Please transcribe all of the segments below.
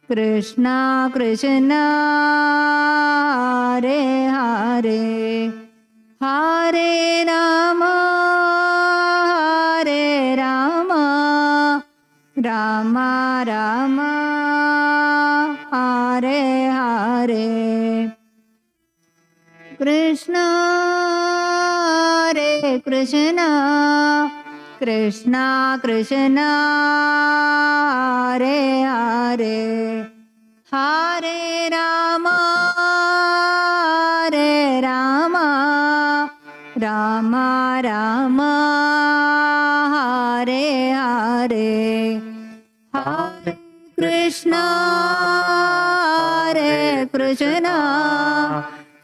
Krishna Krishna Hare Hare Hare Rama Hare Rama Rama Rama Hare Hare Krishna Hare Krishna Krishna Krishna Hare Hare Hare Rama Hare Rama Rama Rama Hare Hare Hare Krishna Hare Krishna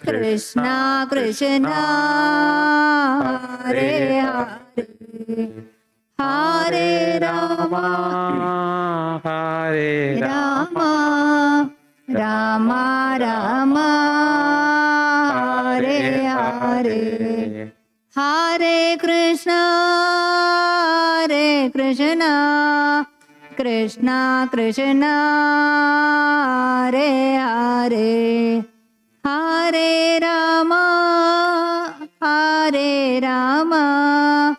Krishna Krishna Hare Hare Hare Rama Hare Rama Rama Rama Hare Hare Hare Krishna Hare Krishna Krishna Krishna Hare Hare Hare Rama Hare Rama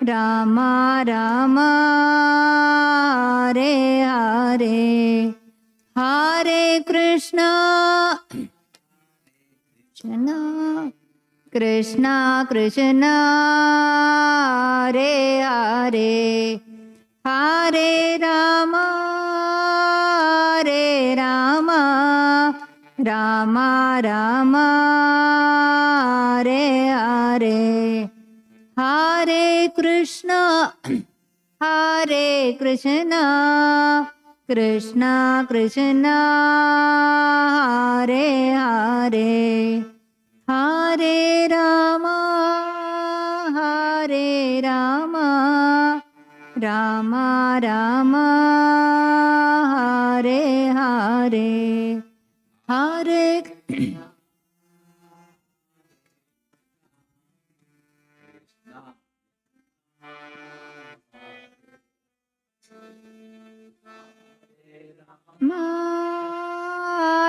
Rama Rama Hare Hare Hare Krishna Krishna Krishna Hare Hare Hare Rama Hare Rama Rama Rama Hare Hare Hare Krishna Hare Krishna Krishna Krishna Hare Hare Hare Rama Hare Rama Rama Rama Hare Hare Hare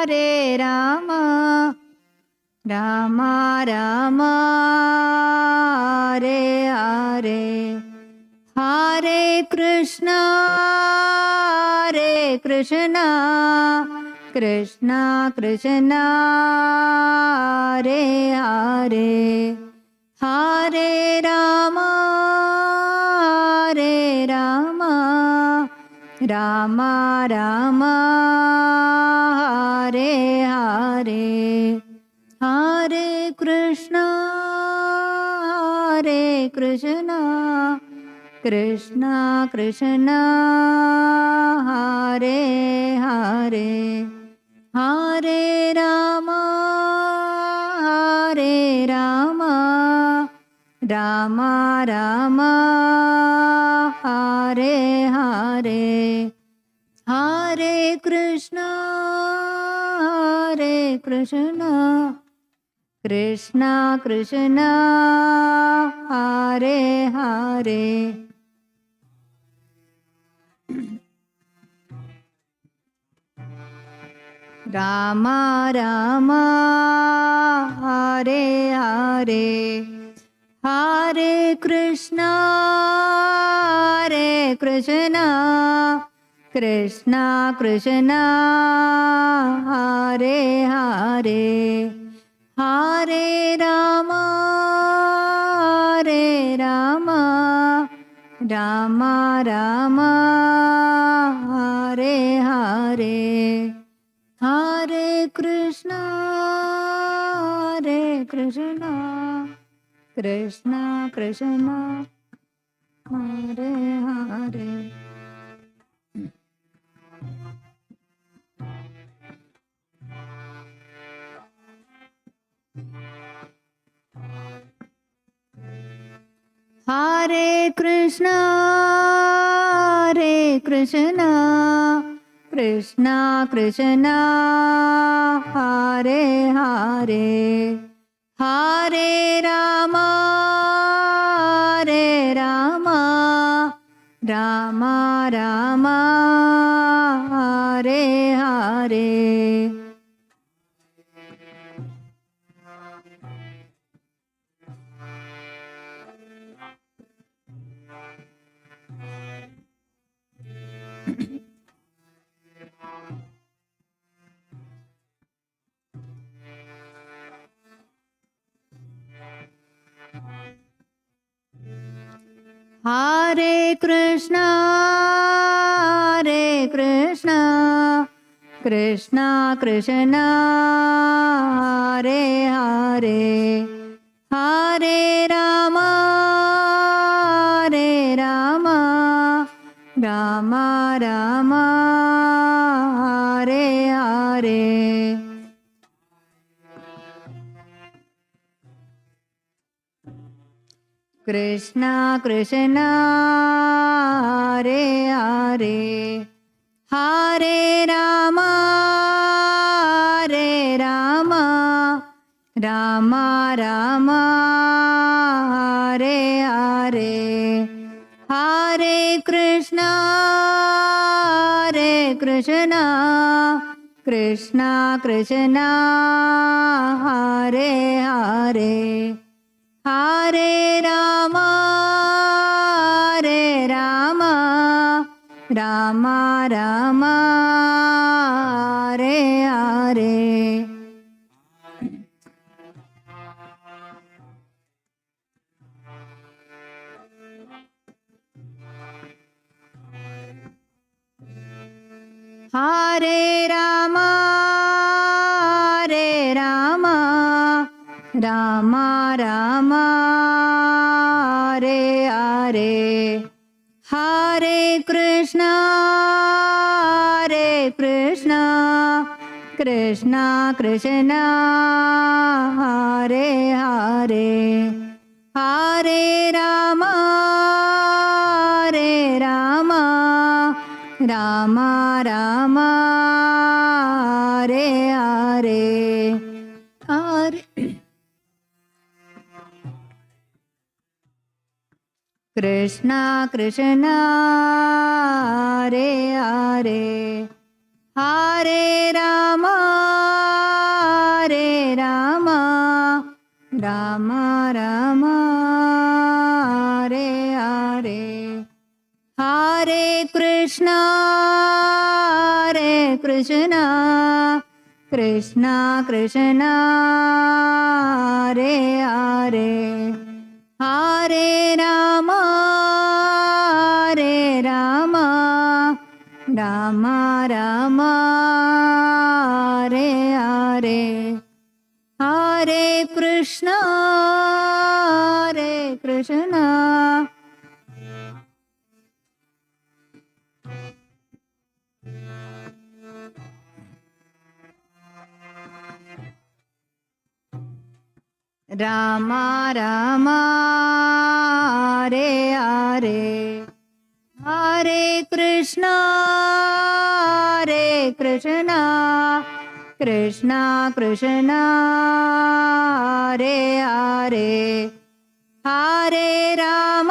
Hare Rama Rama Rama Hare Hare Hare Krishna Hare Krishna Krishna Krishna Hare Hare Hare Rama Hare Rama Rama Rama Hare Hare Hare Krishna Hare Krishna Krishna Krishna Hare Hare Hare Rama Hare Rama Rama Rama Hare Hare Hare Krishna Hare Krishna Krishna Krishna Hare Hare Rama Rama Hare Hare Hare Krishna Hare Krishna Krishna Krishna Hare Hare Hare Rama Hare Rama Rama Rama Hare Hare Hare Krishna Hare Krishna Krishna Krishna Hare Hare Hare Krishna Hare Krishna Krishna Krishna Hare Hare Hare Rama Hare Rama Rama Rama Hare. Hare Krishna Krishna Krishna Hare Hare, Hare Ram Ram Ram Hare Hare. Krishna Krishna Hare Hare, Hare Ram Ram Ram Hare Hare, Hare Krishna Krishna Krishna Hare Hare, Hare Ram Ram Ram Hare Hare. Hare Ram Ram Ram Hare Hare, Hare Krishna Krishna Krishna Hare Hare, Hare Ram Ram Ram Hare Hare, Hare Krishna Krishna Hare Hare, Hare Ram Ram Ram Hare Hare, Hare Krishna Krishna Krishna Hare Hare, Hare Ram Ram Ram Hare Hare, Hare Krishna Ram Ram Hare Hare, Hare Krishna Krishna Krishna Hare Hare, Hare Ram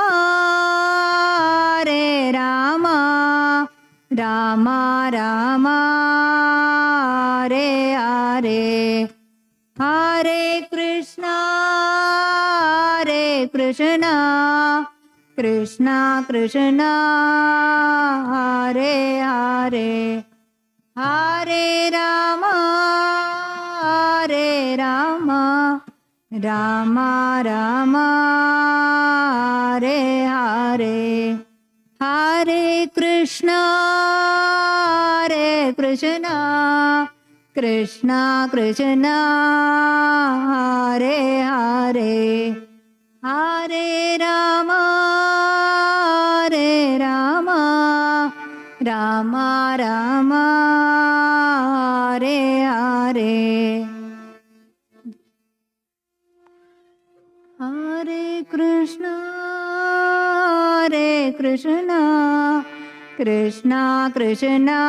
Ram Ram Hare Hare, Hare Krishna Krishna Krishna Hare Hare, Hare Ram Ram Ram Hare Hare, Hare Krishna Krishna Krishna Hare Hare, Hare Ram Ram Ram Hare Hare, Hare Krishna Krishna Krishna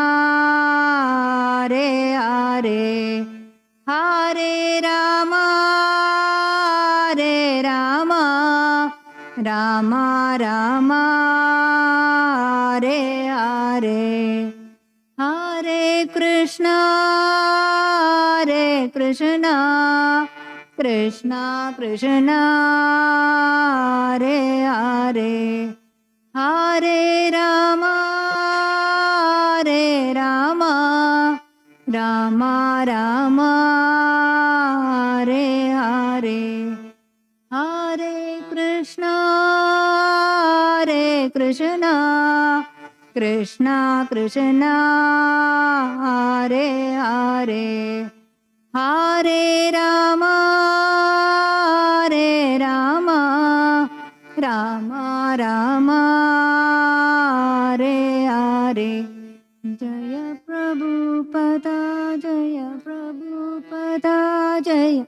Hare Hare, Hare Ram Ram Ram Hare Hare, Hare Krishna, Hare Krishna, Krishna Krishna, Hare Hare, Hare Rama, Hare Rama, Rama Rama, Hare Hare, Hare Krishna, Hare Krishna, Krishna Krishna, Hare Hare, Hare Rama, Hare Rama, Rama Rama, Hare Hare. Jaya Prabhupada, Jaya Prabhupada, Jaya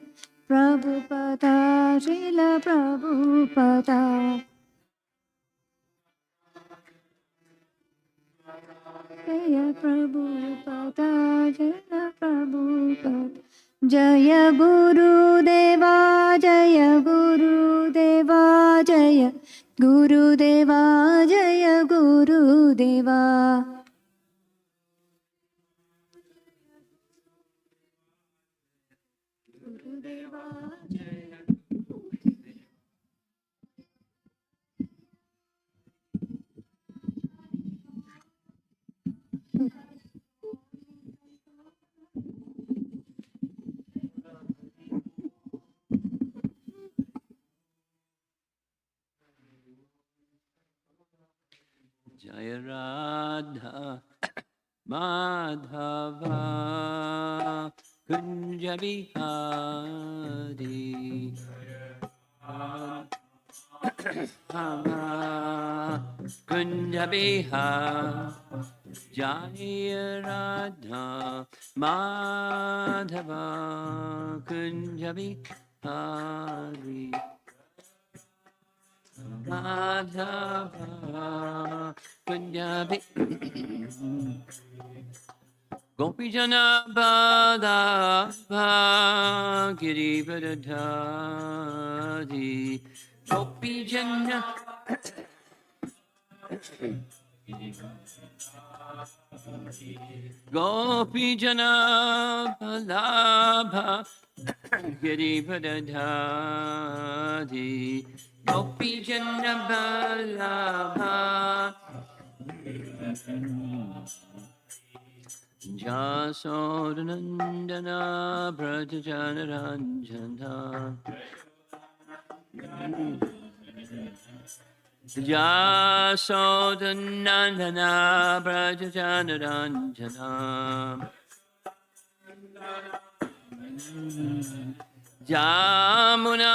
Prabhupada, Srila Prabhupada. Jaya Prabhupada, Jaya Prabhupada. Jaya Guru Deva, Jaya Guru Deva, Jaya Guru Deva, Jaya Guru Deva. Jaya Radha Madhava Kunja Bihari Kunja Bihari Jaya Radha Madhava Kunja Bihari Madhava Punjabi Gopijana Bada Giri Vadadhari Gopijana Gopijana Bada Giri Vadadhari Gopijana Bada Jasodanandana Brajajanaranjana Jasodanandana Brajajanaranjana Jamuna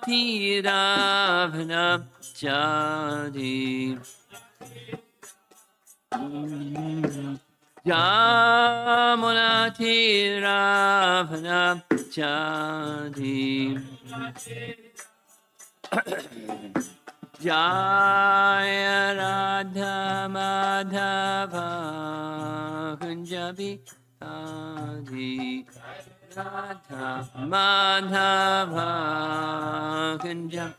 Tiravana Jadi Jamuna Tiravana Jadi Jaya Radha Madhava Kunjabi Adi Radha Madhava Kunjabi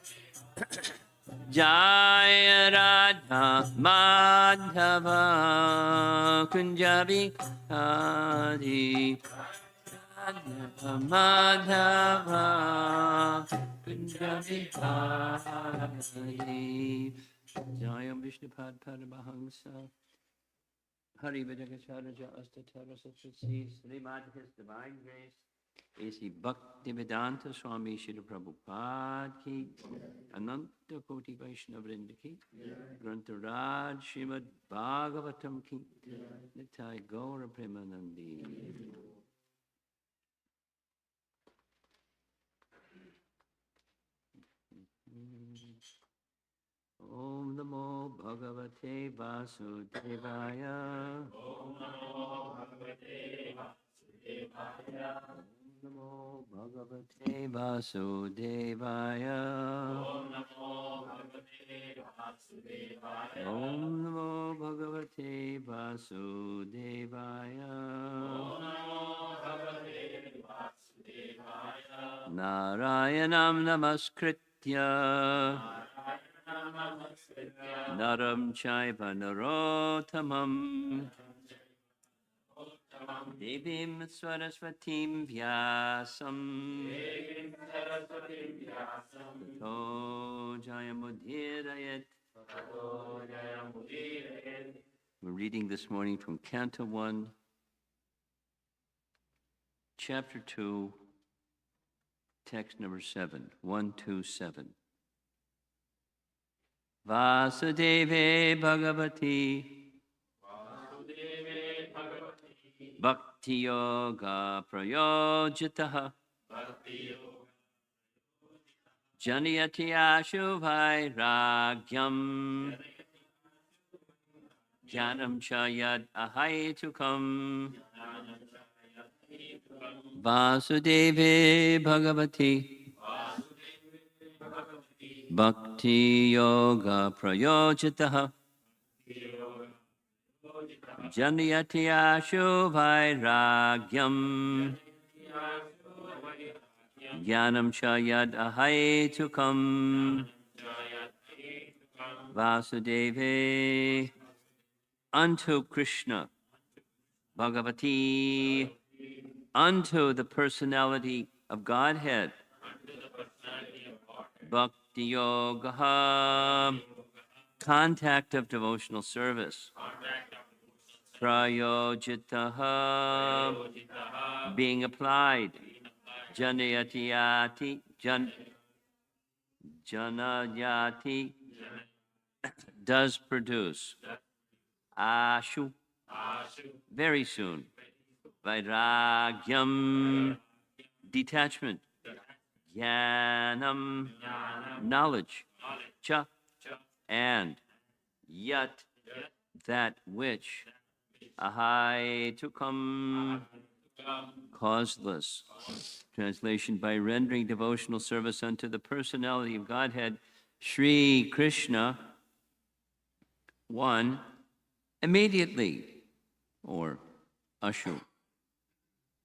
Jaya Radha Madhava Kunjabi Adi Radha Madhava Kunjabi Adi Jaya Vishnupad Paramahamsa Hari Vidagacharya Astatara Satsasi Srimad His Divine Grace A.C. Bhaktivedanta Swami Srila Prabhupada Ki Ananta Koti Vaishnava Vrinda Ki Grantaraj Srimad Bhagavatam Ki Nitai Gaura Premanandi Om Namo Bhagavate Vasudevaya Om Namo Bhagavate Vasudevaya Namo Bhagavate Vasudevaya Om Namo Bhagavate Vasudevaya Om Namo Bhagavate Vasudevaya Om Namo Bhagavate Vasudevaya Narayanam Namaskritya Naram Chaiva Narottamam Devim Saraswatim Vyasam Tato Jayamudirayat. We're reading this morning from Canto 1, Chapter 2, text number 7, 127. Vasudeve Bhagavati Bhakti Yoga Prayojitaha Janiyati Ashuvai Ragyam Jnanam Chayad Ahaitukam Vasudeve Bhagavati Bhakti Yoga Prayojitaha Janiyati Ashuvai Ragyam Jnanam Chayad Ahaitukam Vasudeve unto Krishna Bhagavati unto the personality of Godhead Bhakti Yoga contact of devotional service Prayojitaha being applied Janayati Janayati does produce Ashu very soon Vairagyam detachment Jnanam knowledge Cha and Yat that which Ahai to come causeless. Translation: by rendering devotional service unto the personality of Godhead, Sri Krishna, one immediately, or Ashu,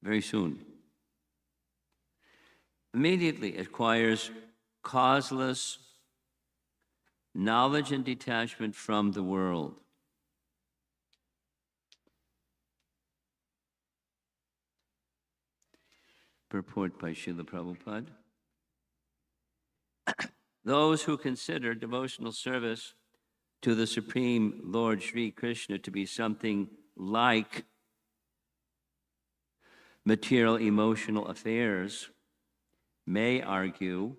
very soon, immediately acquires causeless knowledge and detachment from the world. Purport by Srila Prabhupada. Those who consider devotional service to the Supreme Lord Sri Krishna to be something like material emotional affairs may argue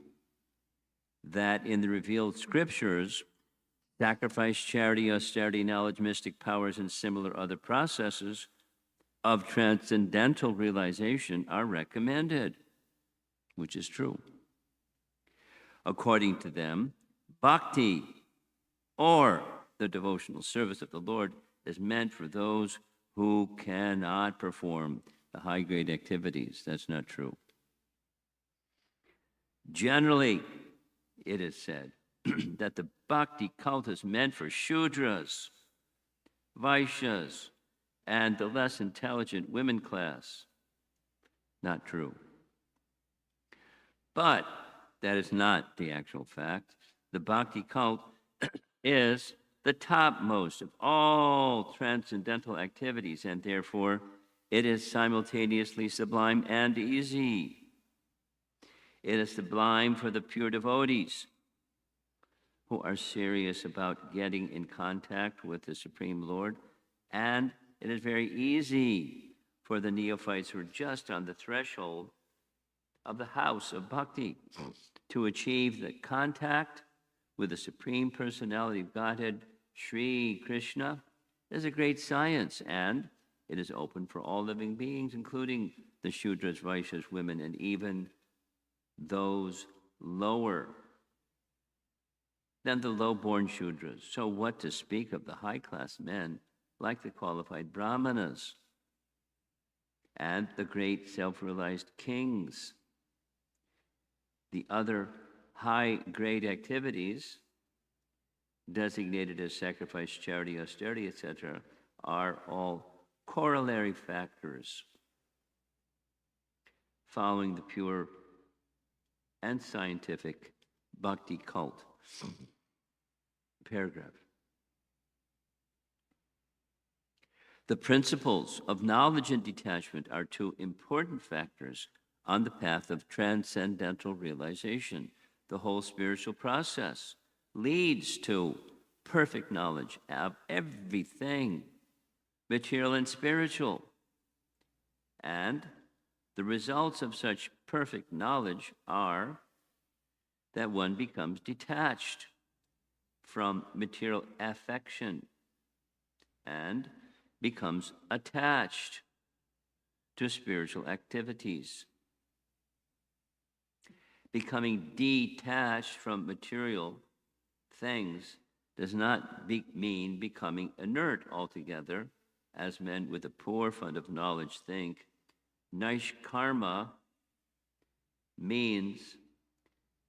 that in the revealed scriptures, sacrifice, charity, austerity, knowledge, mystic powers, and similar other processes of transcendental realization are recommended, which is true. According to them, bhakti, or the devotional service of the Lord, is meant for those who cannot perform the high-grade activities. That's not true. Generally, it is said that the bhakti cult is meant for Shudras, Vaishyas, and the less intelligent women class. Not true. But that is not the actual fact. The bhakti cult is the topmost of all transcendental activities, and therefore it is simultaneously sublime and easy. It is sublime for the pure devotees who are serious about getting in contact with the Supreme Lord, and it is very easy for the neophytes who are just on the threshold of the house of bhakti to achieve the contact with the Supreme Personality of Godhead, Sri Krishna. It is a great science, and it is open for all living beings, including the Shudras, Vaishyas, women, and even those lower than the low-born Shudras. So what to speak of the high-class men, like the qualified Brahmanas and the great self-realized kings? The other high-grade activities designated as sacrifice, charity, austerity, etc., are all corollary factors following the pure and scientific bhakti cult. Paragraph. The principles of knowledge and detachment are two important factors on the path of transcendental realization. The whole spiritual process leads to perfect knowledge of everything, material and spiritual. And the results of such perfect knowledge are that one becomes detached from material affection and becomes attached to spiritual activities. Becoming detached from material things does not mean becoming inert altogether, as men with a poor fund of knowledge think. Nishkarma means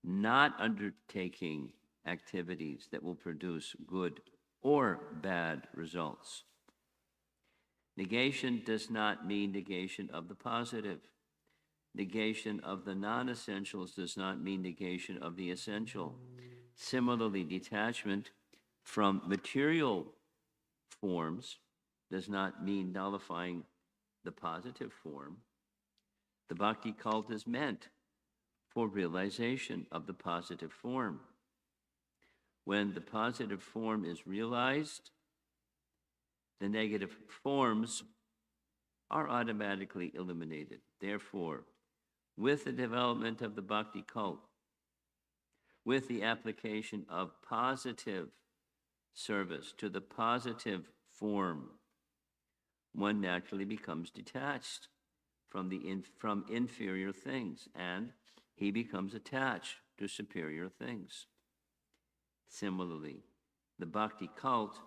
not undertaking activities that will produce good or bad results. Negation does not mean negation of the positive. Negation of the non-essentials does not mean negation of the essential. Similarly, detachment from material forms does not mean nullifying the positive form. The bhakti cult is meant for realization of the positive form. When the positive form is realized, the negative forms are automatically eliminated. Therefore, with the development of the bhakti cult, with the application of positive service to the positive form, one naturally becomes detached from inferior things, and he becomes attached to superior things. Similarly, the bhakti cult,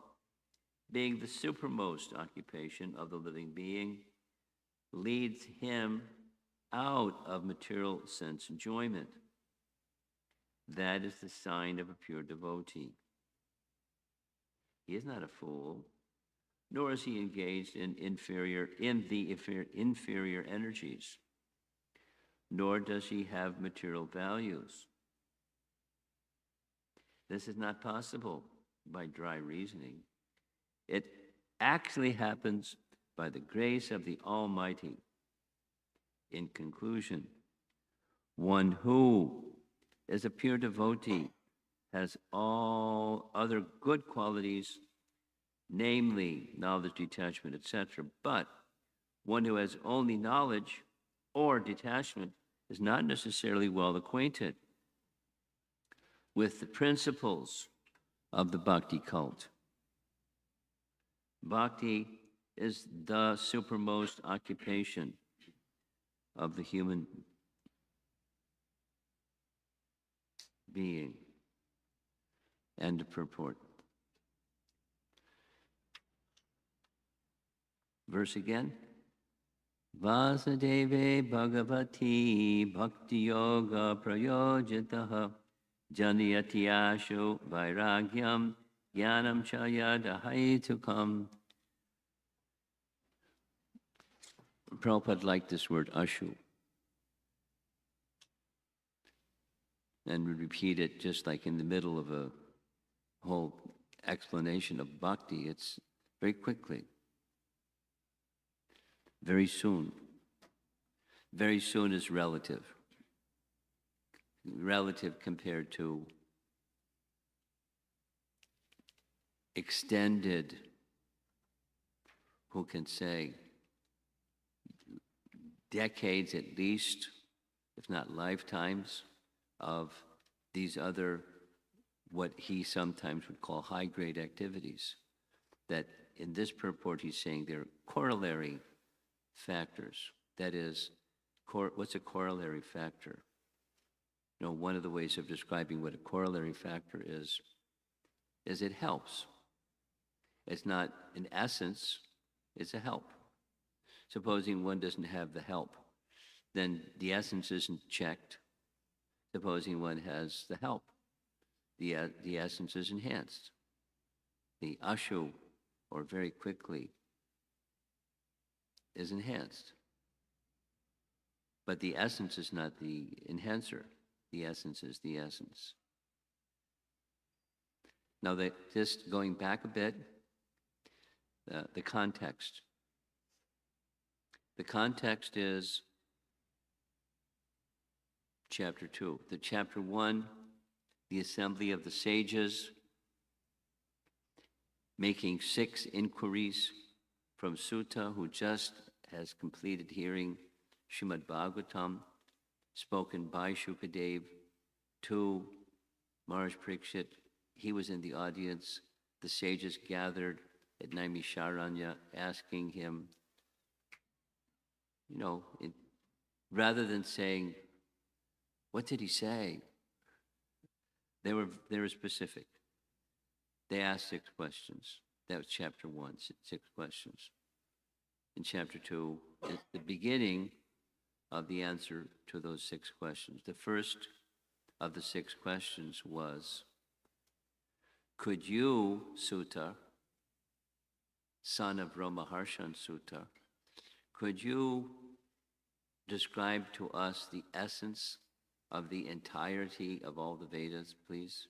being the supermost occupation of the living being, leads him out of material sense enjoyment. That is the sign of a pure devotee. He is not a fool, nor is he engaged in the inferior energies, nor does he have material values. This is not possible by dry reasoning. It actually happens by the grace of the Almighty. In conclusion, one who is a pure devotee has all other good qualities, namely knowledge, detachment, etc. But one who has only knowledge or detachment is not necessarily well acquainted with the principles of the bhakti cult. Bhakti is the supermost occupation of the human being. End of purport. Verse again. Vasudeve Bhagavati Bhakti Yoga Prayojitaha Janiyati Ashu Vairagyam Jnanam Chaya Dahaitukam. Prabhupada liked this word ashu, and would repeat it just like in the middle of a whole explanation of bhakti. It's very quickly, very soon. Very soon is relative. Relative compared to extended, who can say, decades at least, if not lifetimes, of these other, what he sometimes would call high-grade activities, that in this purport he's saying they're corollary factors. That is, what's a corollary factor? You know, one of the ways of describing what a corollary factor is it helps. It's not an essence, it's a help. Supposing one doesn't have the help, then the essence isn't checked. Supposing one has the help, the essence is enhanced. The ashu, or very quickly, is enhanced. But the essence is not the enhancer. The essence is the essence. Now, just going back a bit, the context. The context is chapter 2. The chapter 1, the assembly of the sages, making 6 inquiries from Sutta, who just has completed hearing Srimad Bhagavatam, spoken by Shukadev to Maharaj Parikshit. He was in the audience. The sages gathered at Naimisharanya, asking him, rather than saying, what did he say? They were specific. They asked 6 questions. That was chapter 1, 6 questions. In chapter 2, it's the beginning of the answer to those 6 questions. The first of the 6 questions was, could you, Sutta, son of Romaharshan Sutta, could you describe to us the essence of the entirety of all the Vedas, please?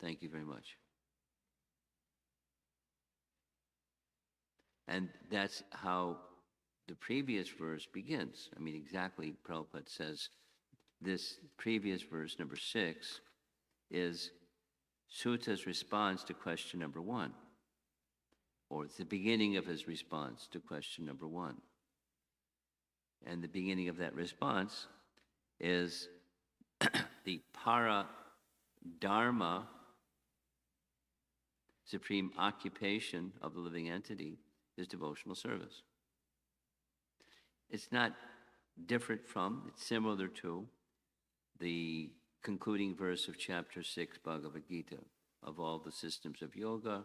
Thank you very much. And that's how the previous verse begins. I mean, exactly, Prabhupada says this previous verse, number 6, is Sutta's response to question number 1, or it's the beginning of his response to question number 1. And the beginning of that response is the para dharma, supreme occupation of the living entity, is devotional service. It's not different from, it's similar to the concluding verse of chapter 6 Bhagavad Gita. Of all the systems of yoga,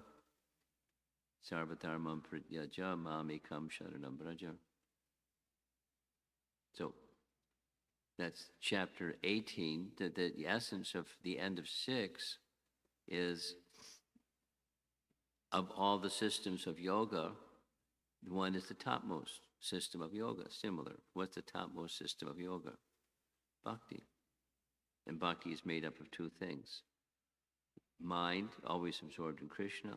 sarvadharmam prityaja mamekam sharanam braja. So that's chapter 18. The essence of the end of 6 is, of all the systems of yoga, one is the topmost system of yoga, similar. What's the topmost system of yoga? Bhakti. And bhakti is made up of 2 things. Mind, always absorbed in Krishna,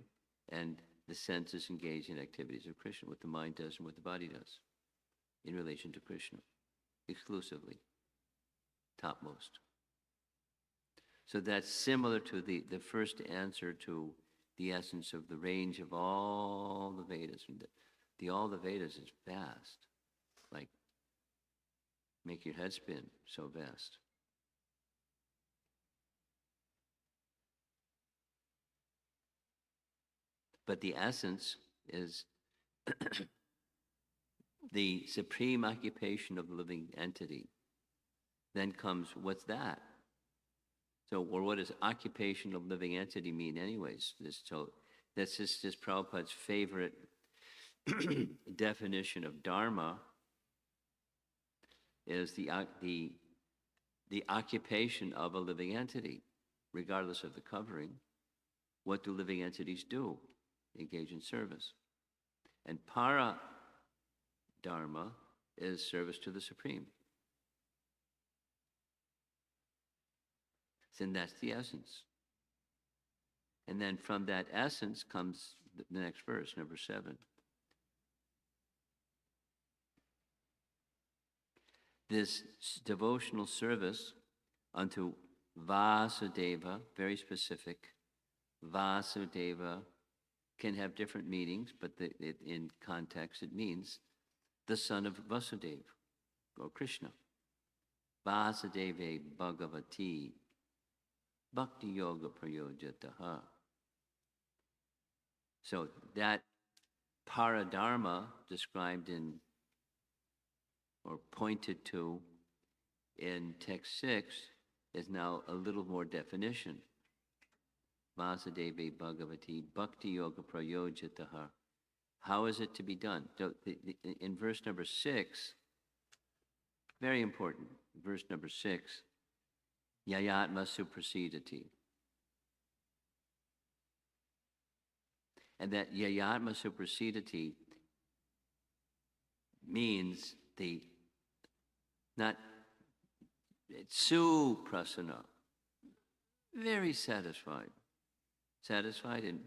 and the senses engaged in activities of Krishna, what the mind does and what the body does, in relation to Krishna, exclusively, topmost. So that's similar to the first answer to the essence of the range of all the Vedas. And all the Vedas is vast, like make your head spin, so vast. But the essence is the supreme occupation of the living entity. Then comes, what's that? So, or what does occupation of living entity mean anyways? That's just Prabhupada's favorite definition of dharma, is the occupation of a living entity, regardless of the covering. What do living entities do? Engage in service. And para dharma is service to the Supreme. And that's the essence. And then from that essence comes the next verse, number 7. This devotional service unto Vasudeva, very specific. Vasudeva can have different meanings, but in context it means the son of Vasudeva, or Krishna. Vasudeva Bhagavati Bhakti Yoga Prayojataha. So that paradharma described in, or pointed to in text 6, is now a little more definition. Vasudeva Bhagavati Bhakti Yoga Prayojataha. How is it to be done? So in verse number 6, very important, verse number 6, Yayatma Suprasidati. And that Yayatma Suprasidati means it's suprasana, very satisfied and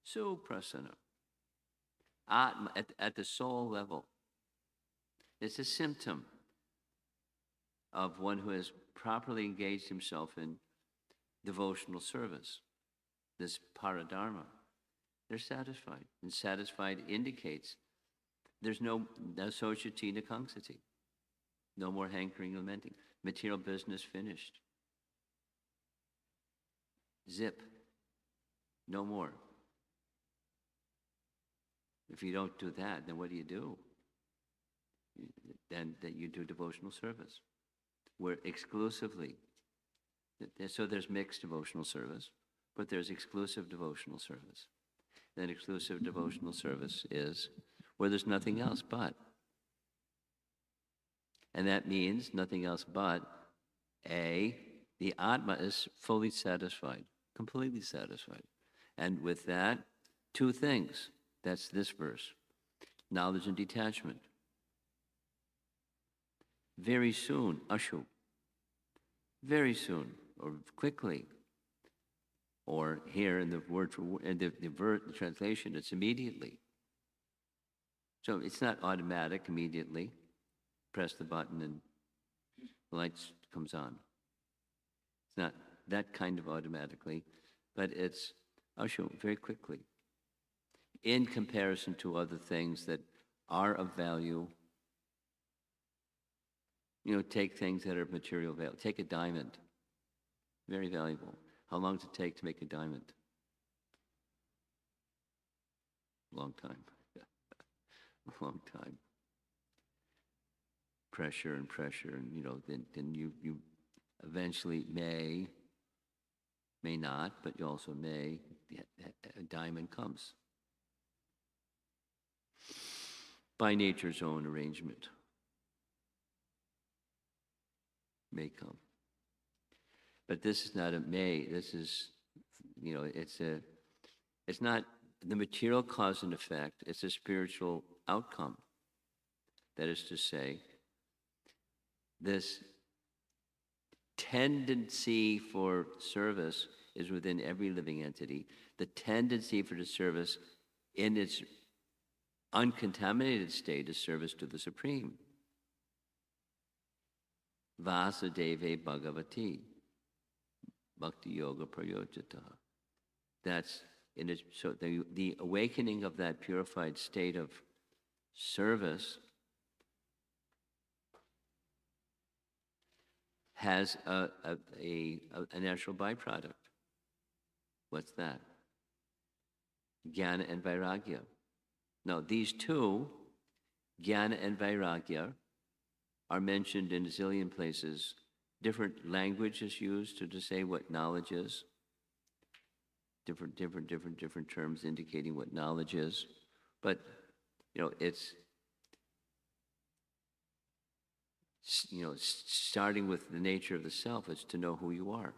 suprasana. Atma, at the soul level. It's a symptom of one who has properly engaged himself in devotional service, this paradharma. They're satisfied. And satisfied indicates there's no society nakangsati. No more hankering, lamenting. Material business finished. Zip. No more. If you don't do that, then what do? Then you do devotional service. Where exclusively, so there's mixed devotional service, but there's exclusive devotional service. Then exclusive devotional service is where there's nothing else but. And that means nothing else but, A, the Atma is fully satisfied, completely satisfied. And with that, two things. That's this verse. Knowledge and detachment. Very soon, ashu. Very soon, or quickly. Or here in the word for in the translation, it's immediately. So it's not automatic immediately. Press the button and the light comes on. It's not that kind of automatically, but it's ashu, very quickly. In comparison to other things that are of value, take things that are of material value. Take a diamond, very valuable. How long does it take to make a diamond? Long time. A long time. Pressure, and then you eventually may not, but you also may, a diamond comes. By nature's own arrangement. May come. But this is not a may, this is, it's not the material cause and effect, it's a spiritual outcome. That is to say, this tendency for service is within every living entity. The tendency for the service in its uncontaminated state is service to the Supreme. Vasudeve Bhagavati. Bhakti Yoga Prayojata. That's in it. So the awakening of that purified state of service has a natural byproduct. What's that? Jnana and Vairagya. Now, these two, Jnana and Vairagya, are mentioned in a zillion places. Different language is used to say what knowledge is. Different terms indicating what knowledge is. But, it's, starting with the nature of the self, it's to know who you are.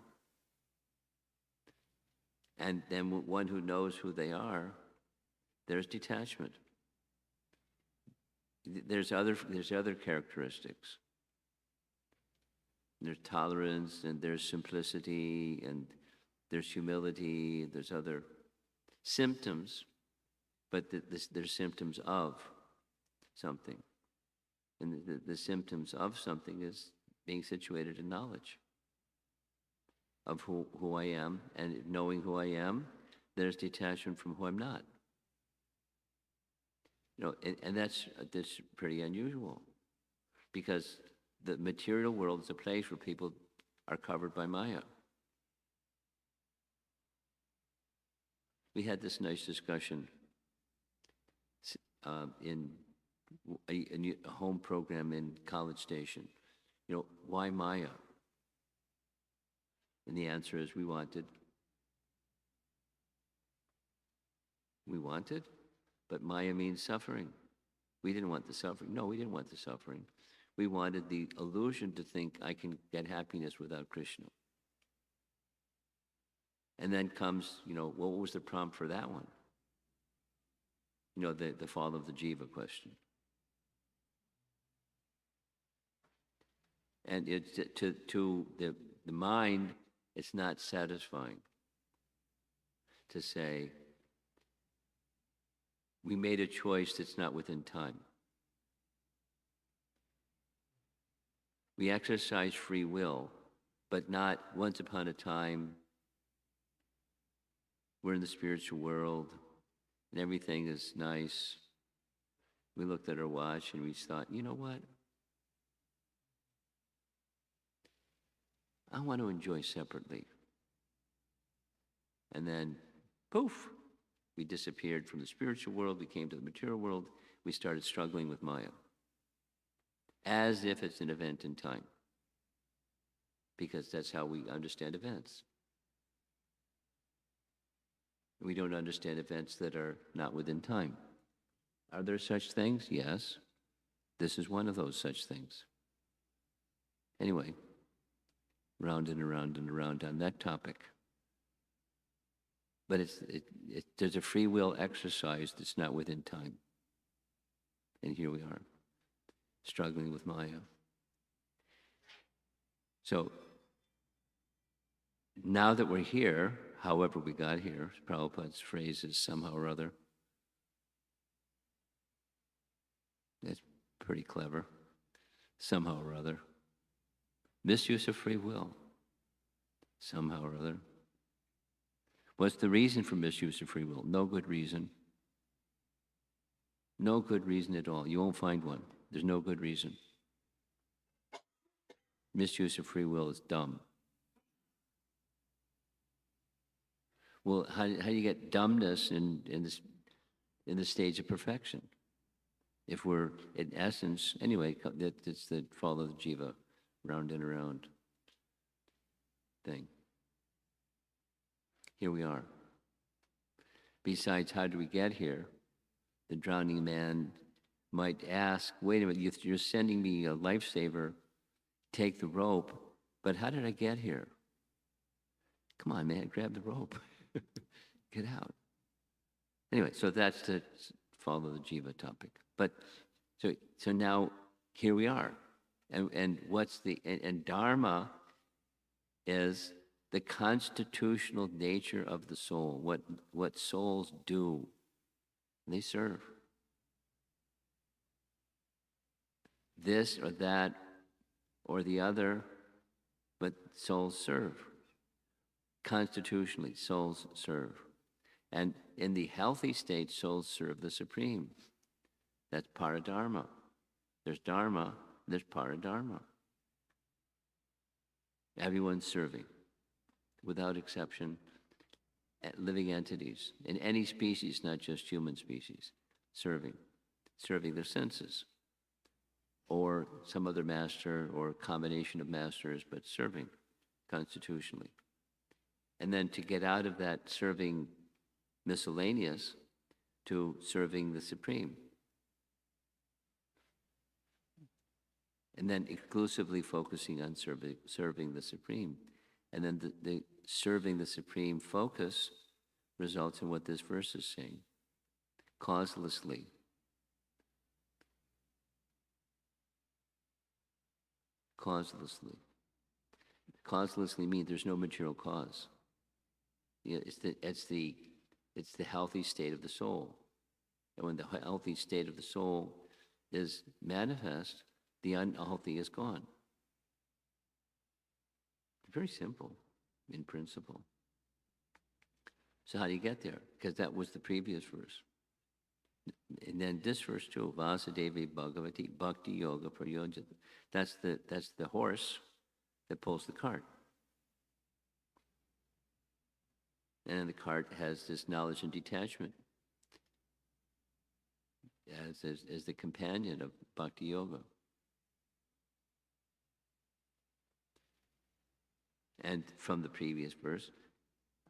And then one who knows who they are, there's detachment. There's other characteristics. There's tolerance, and there's simplicity, and there's humility, there's other symptoms, but there's symptoms of something. And the symptoms of something is being situated in knowledge of who I am, and knowing who I am, there's detachment from who I'm not. And that's pretty unusual, because the material world is a place where people are covered by Maya. We had this nice discussion in a home program in College Station. Why Maya? And the answer is we wanted, but Maya means suffering. We didn't want the suffering. No, we didn't want the suffering. We wanted the illusion to think I can get happiness without Krishna. And then comes, what was the prompt for that one? The fall of the jiva question. And it's to the mind, it's not satisfying to say, we made a choice that's not within time. We exercise free will, but not once upon a time we're in the spiritual world and everything is nice. We looked at our watch and we thought, you know what? I want to enjoy separately. And then, poof, we disappeared from the spiritual world, we came to the material world, we started struggling with Maya. As if it's an event in time. Because that's how we understand events. We don't understand events that are not within time. Are there such things? Yes. This is one of those such things. Anyway, round and around and around on that topic. But there's a free will exercise that's not within time. And here we are, struggling with Maya. So, now that we're here, however we got here, Prabhupada's phrase is somehow or other. That's pretty clever. Somehow or other. Misuse of free will. Somehow or other. What's the reason for misuse of free will? No good reason. No good reason at all. You won't find one. There's no good reason. Misuse of free will is dumb. Well, how do you get dumbness in the stage of perfection? If we're, in essence, anyway, it's the fall of the jiva, round and around thing. Here we are. Besides, how do we get here? The drowning man might ask, wait a minute, you're sending me a lifesaver, take the rope, but how did I get here? Come on, man, grab the rope. Get out. Anyway, so that's the follow the jiva topic. But so now here we are, and and dharma is the constitutional nature of the soul. What souls do, they serve. This or that or the other, but souls serve. Constitutionally, souls serve. And in the healthy state, souls serve the Supreme. That's paradharma. There's dharma, there's paradharma. Everyone's serving, without exception, living entities, in any species, not just human species, serving their senses, or some other master, or a combination of masters, but serving constitutionally. And then to get out of that serving miscellaneous to serving the Supreme. And then exclusively focusing on serving the Supreme. And then the serving the Supreme focus results in what this verse is saying. Causelessly. Causelessly. Causelessly means there's no material cause. It's the healthy state of the soul. And when the healthy state of the soul is manifest, the unhealthy is gone. Very simple in principle. So how do you get there? Because that was the previous verse. And then this verse too, Vasudevi Bhagavati Bhakti Yoga Prayojita. That's the horse that pulls the cart. And the cart has this knowledge and detachment as the companion of Bhakti Yoga. And from the previous verse,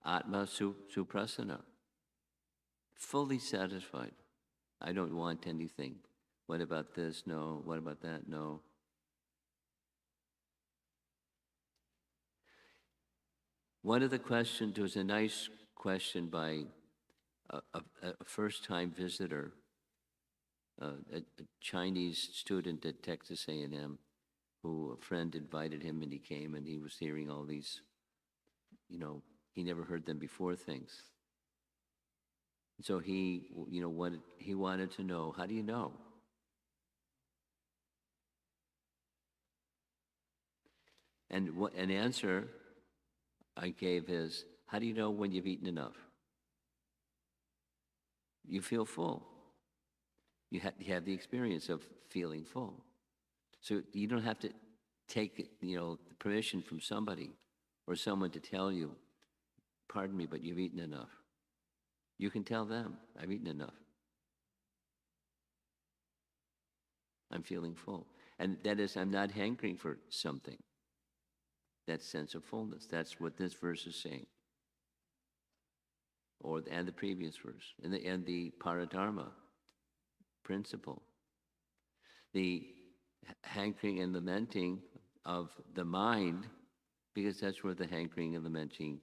Atma Suprasana, fully satisfied. I don't want anything. What about this? No. What about that? No. One of the questions, there was a nice question by a first-time visitor, a Chinese student at Texas A&M, who a friend invited him and he came and he was hearing all these, he never heard them before things. So he wanted to know, how do you know? And an answer I gave is, how do you know when you've eaten enough? You feel full. You have the experience of feeling full. So you don't have to take, permission from somebody or someone to tell you, pardon me, but you've eaten enough. You can tell them, I've eaten enough. I'm feeling full. And that is, I'm not hankering for something. That sense of fullness. That's what this verse is saying. And the previous verse. And the paradharma principle. The hankering and lamenting of the mind, because that's where the hankering and lamenting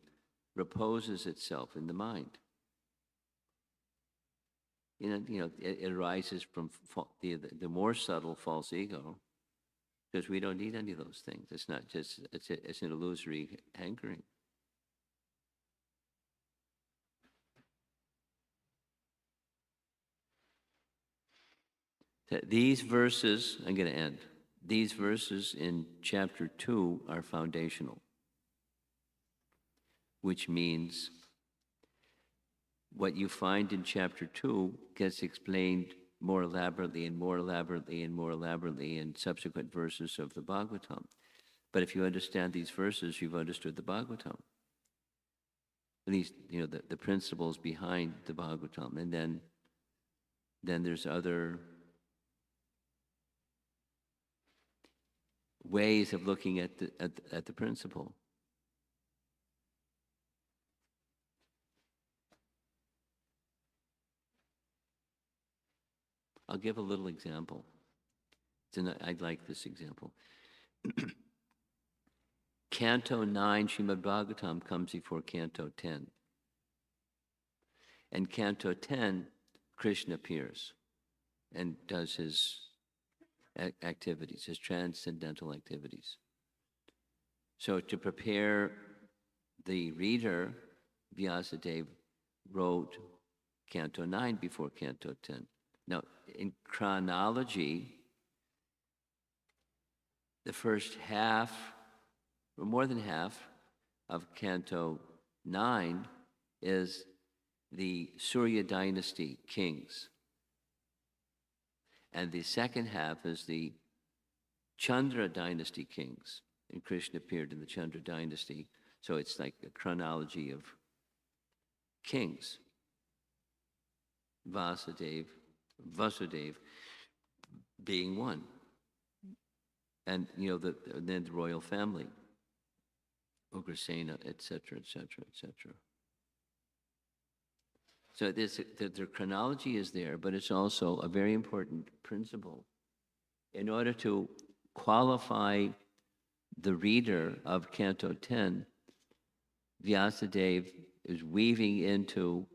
reposes itself, in the mind. It arises from the more subtle false ego, because we don't need any of those things. It's not just, it's an illusory hankering. These verses, I'm going to end. These verses in chapter 2 are foundational, which means what you find in chapter 2 gets explained more elaborately and more elaborately and more elaborately in subsequent verses of the Bhagavatam. But if you understand these verses, you've understood the Bhagavatam. At least, the principles behind the Bhagavatam. And then there's other ways of looking at the principle. I'll give a little example. I like this example. Canto 9, Srimad Bhagavatam, comes before Canto 10. And Canto 10, Krishna appears and does his activities, his transcendental activities. So to prepare the reader, Vyasadeva wrote Canto 9 before Canto 10. Now, in chronology, the first half, or more than half, of Canto 9 is the Surya dynasty kings. And the second half is the Chandra dynasty kings. And Krishna appeared in the Chandra dynasty. So it's like a chronology of kings. Vasudeva being one. And, then the royal family, Ugrasena, etc., etc., etc. So the chronology is there, but it's also a very important principle. In order to qualify the reader of Canto 10, Vyasadeva is weaving into,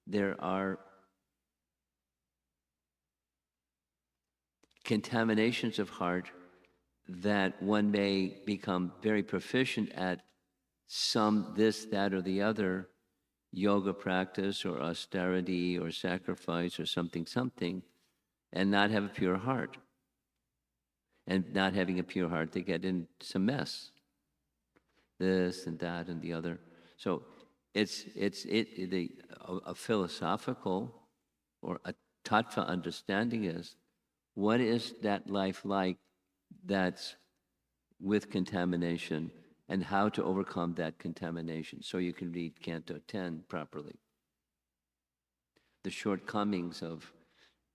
there are contaminations of heart that one may become very proficient at some, this, that, or the other yoga practice or austerity or sacrifice or something, and not have a pure heart. And not having a pure heart, they get in some mess. This and that and the other. So a philosophical or a tattva understanding is, what is that life like that's with contamination, and how to overcome that contamination, so you can read Canto 10 properly. The shortcomings of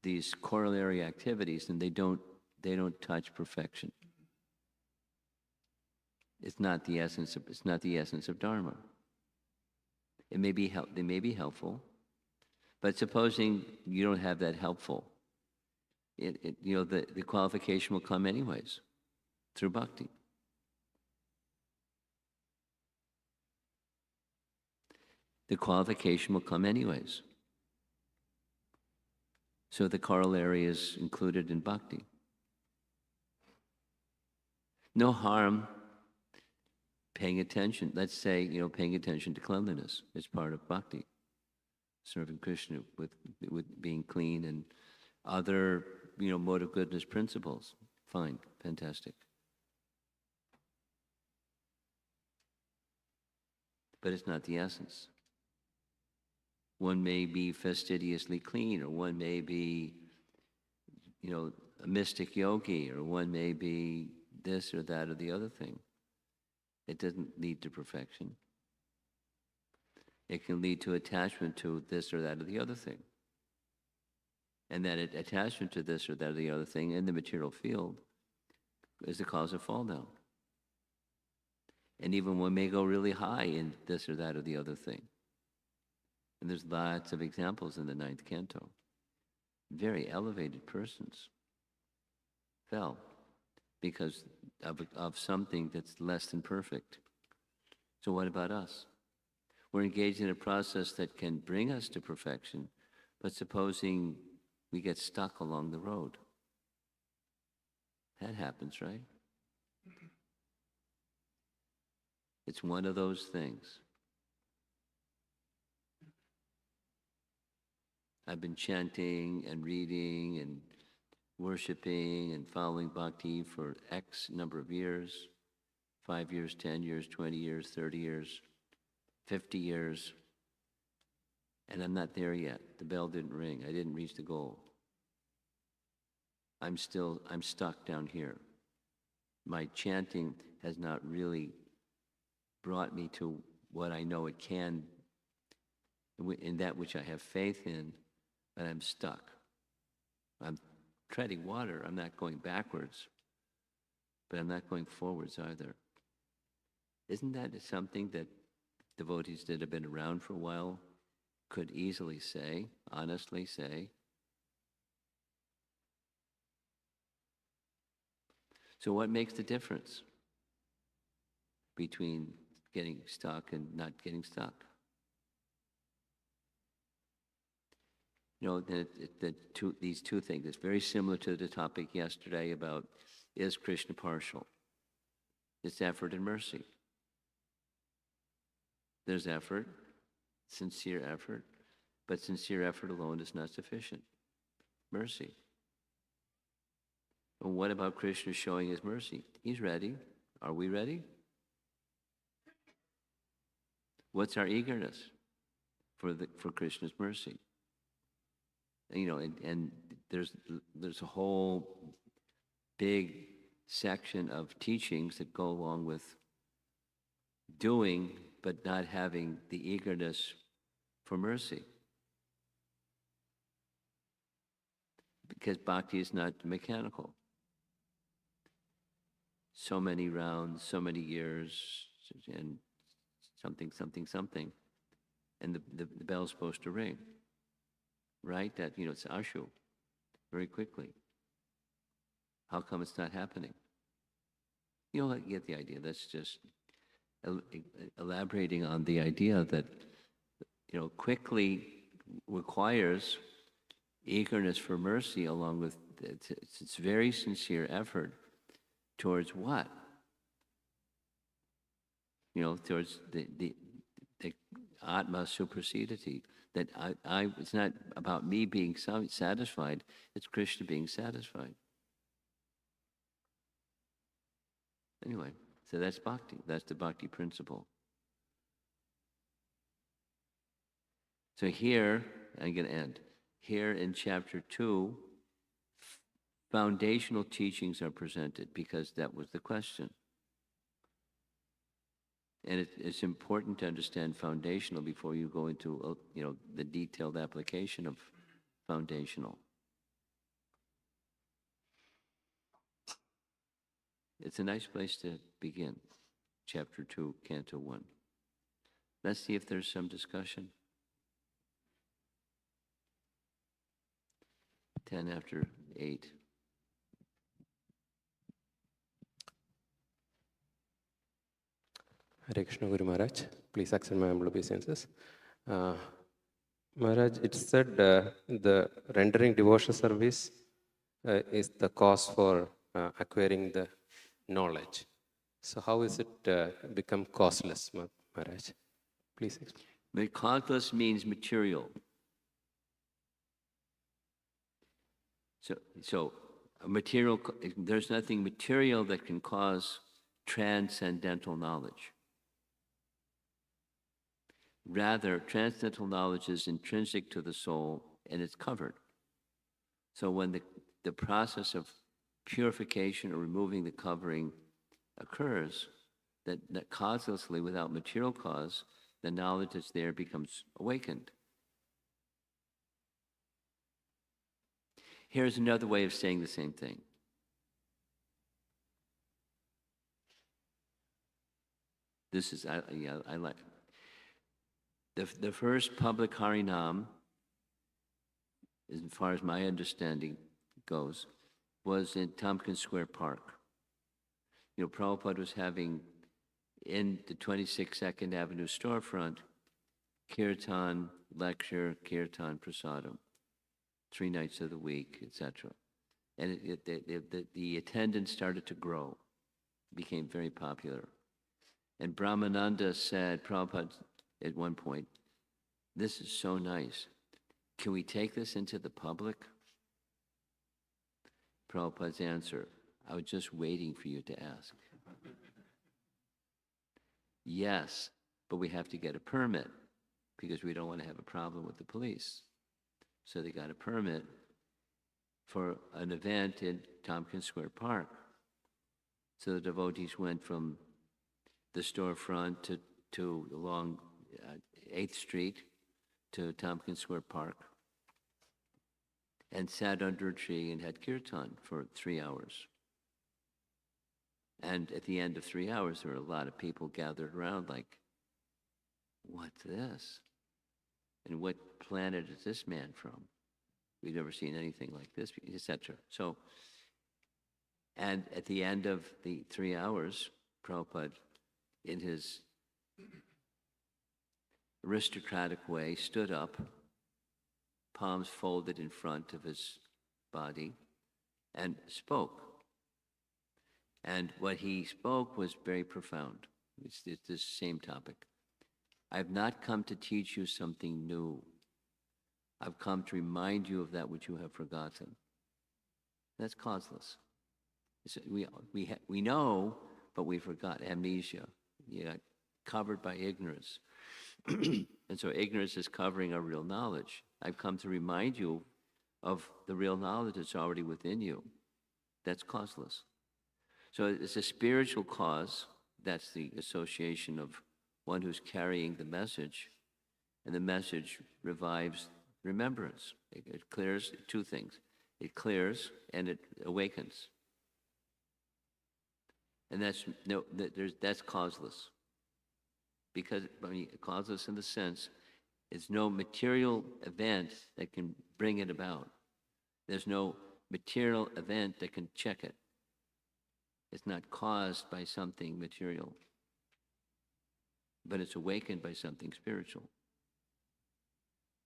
these corollary activities, and they don't touch perfection. It's not the essence of Dharma. They may be helpful, but supposing you don't have that helpful, the qualification will come anyways through bhakti. The qualification will come anyways. So the corollary is included in bhakti. No harm paying attention. Let's say, paying attention to cleanliness is part of bhakti. serving Krishna with being clean and other, mode of goodness principles. Fine, fantastic. But it's not the essence. One may be fastidiously clean, or one may be, a mystic yogi, or one may be this or that or the other thing. It doesn't lead to perfection. It can lead to attachment to this or that or the other thing. And that attachment to this or that or the other thing in the material field is the cause of fall down. And even one may go really high in this or that or the other thing. And there's lots of examples in the 9th canto. Very elevated persons fell because of something that's less than perfect. So what about us? We're engaged in a process that can bring us to perfection, but supposing we get stuck along the road. That happens, right? It's one of those things. I've been chanting and reading and worshiping and following bhakti for X number of years, 5 years, 10 years, 20 years, 30 years, 50 years, and I'm not there yet. The bell didn't ring. I didn't reach the goal. I'm stuck down here. My chanting has not really brought me to what I know it can, in that which I have faith in, but I'm stuck. I'm treading water. I'm not going backwards, but I'm not going forwards either. Isn't that something that devotees that have been around for a while could easily say, honestly say? So what makes the difference between getting stuck and not getting stuck? These two things, it's very similar to the topic yesterday about, is Krishna partial? It's effort and mercy. There's effort, sincere effort, but sincere effort alone is not sufficient. Mercy. Well, what about Krishna showing his mercy? He's ready. Are we ready? What's our eagerness for Krishna's mercy? And there's a whole big section of teachings that go along with doing but not having the eagerness for mercy. Because bhakti is not mechanical. So many rounds, so many years, and something, and the bell's supposed to ring. Right? That, it's ashu, very quickly. How come it's not happening? You get the idea. That's just elaborating on the idea that, quickly requires eagerness for mercy along with its very sincere effort towards what? Towards the Atma supersedity. That it's not about me being satisfied, it's Krishna being satisfied. Anyway, so that's bhakti. That's the bhakti principle. So here, I'm going to end. Here in chapter 2, foundational teachings are presented because that was the question. And it's important to understand foundational before you go into, the detailed application of foundational. It's a nice place to begin, chapter 2, canto 1. Let's see if there's some discussion. 10 after 8. Hare Krishna Guru Maharaj, please accept my humble obeisances. Maharaj, it said the rendering devotional service is the cause for acquiring the knowledge. So how is it become causeless, Maharaj? Please explain. But causeless means material. So there's nothing material that can cause transcendental knowledge. Rather, transcendental knowledge is intrinsic to the soul and it's covered. So when the process of purification or removing the covering occurs, that causelessly, without material cause, the knowledge that's there becomes awakened. Here's another way of saying the same thing. This is, I like. The first public Harinam, as far as my understanding goes, was in Tompkins Square Park. You know, Prabhupada was having, in the 26 Second Avenue storefront, kirtan, lecture, kirtan, prasadam, 3 nights of the week, etc. And the attendance started to grow, became very popular. And Brahmananda said, Prabhupada, at one point, "This is so nice. Can we take this into the public?" Prabhupada's answer, "I was just waiting for you to ask." Yes, but we have to get a permit because we don't want to have a problem with the police. So they got a permit for an event in Tompkins Square Park. So the devotees went from the storefront to along 8th Street to Tompkins Square Park and sat under a tree and had kirtan for 3 hours. And at the end of 3 hours, there were a lot of people gathered around like, "What's this? And what planet is this man from? We've never seen anything like this," etc. So, and at the end of the 3 hours, Prabhupada, in his aristocratic way, stood up, palms folded in front of his body, and spoke. And what he spoke was very profound. It's this same topic. "I've not come to teach you something new. I've come to remind you of that which you have forgotten." That's causeless. We know, but we forgot. Amnesia. You got covered by ignorance. And so ignorance is covering our real knowledge. I've come to remind you of the real knowledge that's already within you. That's causeless. So it's a spiritual cause. That's the association of one who's carrying the message. And the message revives remembrance. It clears 2 things. It clears and it awakens. And that's causeless. Because, causeless in the sense, it's no material event that can bring it about. There's no material event that can check it. It's not caused by something material, but it's awakened by something spiritual.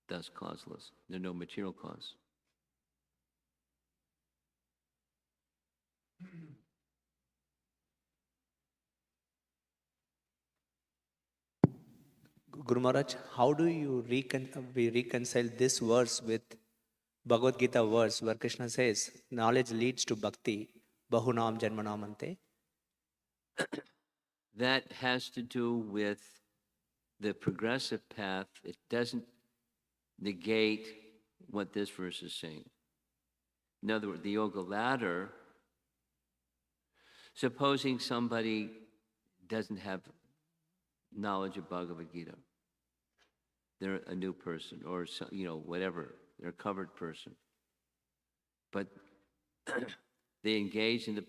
Thus causeless. There's no material cause. Guru Maharaj, how do you reconcile this verse with Bhagavad Gita verse where Krishna says, knowledge leads to bhakti, bahunam janmanamante? That has to do with the progressive path. It doesn't negate what this verse is saying. In other words, the yoga ladder, supposing somebody doesn't have knowledge of Bhagavad Gita, they're a new person, or whatever, they're a covered person, but they engage in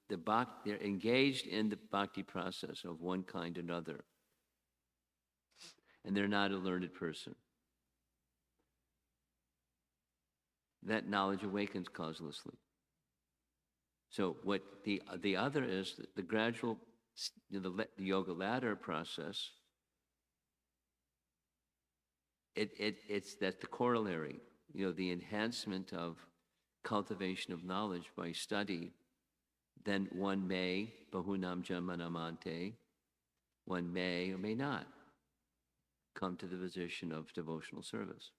they're engaged in the bhakti process of one kind or another, and they're not a learned person. That knowledge awakens causelessly. So what the other is the gradual, the yoga ladder process. That's the corollary. The enhancement of cultivation of knowledge by study. Then one may bahunam janmanamante, one may or may not come to the position of devotional service.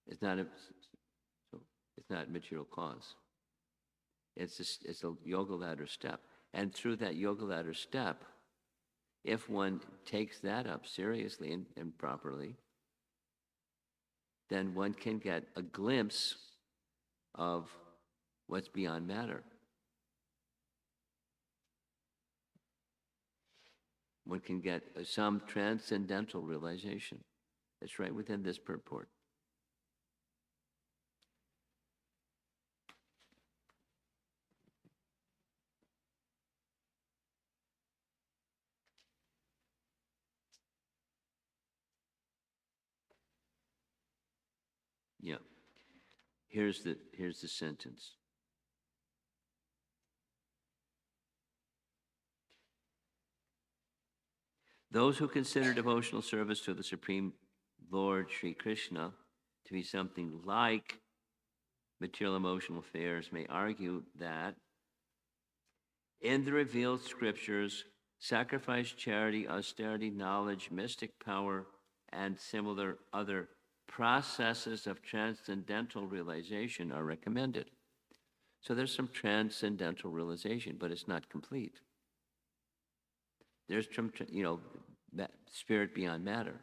It's not It's not material cause. It's a yoga ladder step. And through that yoga ladder step, if one takes that up seriously and properly, then one can get a glimpse of what's beyond matter. One can get some transcendental realization. It's right within this purport. Yeah. Here's the sentence. Those who consider devotional service to the Supreme Lord Sri Krishna to be something like material emotional affairs may argue that in the revealed scriptures, sacrifice, charity, austerity, knowledge, mystic power, and similar other processes of transcendental realization are recommended. So there's some transcendental realization, but it's not complete. There's some, that spirit beyond matter.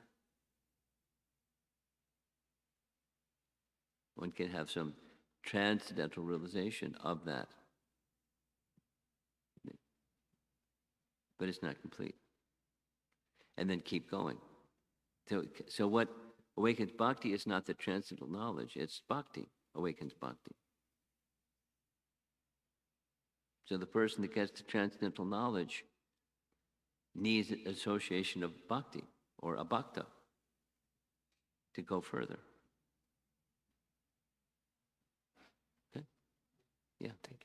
One can have some transcendental realization of that. But it's not complete. And then keep going. So what awakens bhakti is not the transcendental knowledge, it's bhakti, awakens bhakti. So the person that gets the transcendental knowledge needs an association of bhakti or a bhakta to go further. Okay? Yeah, thank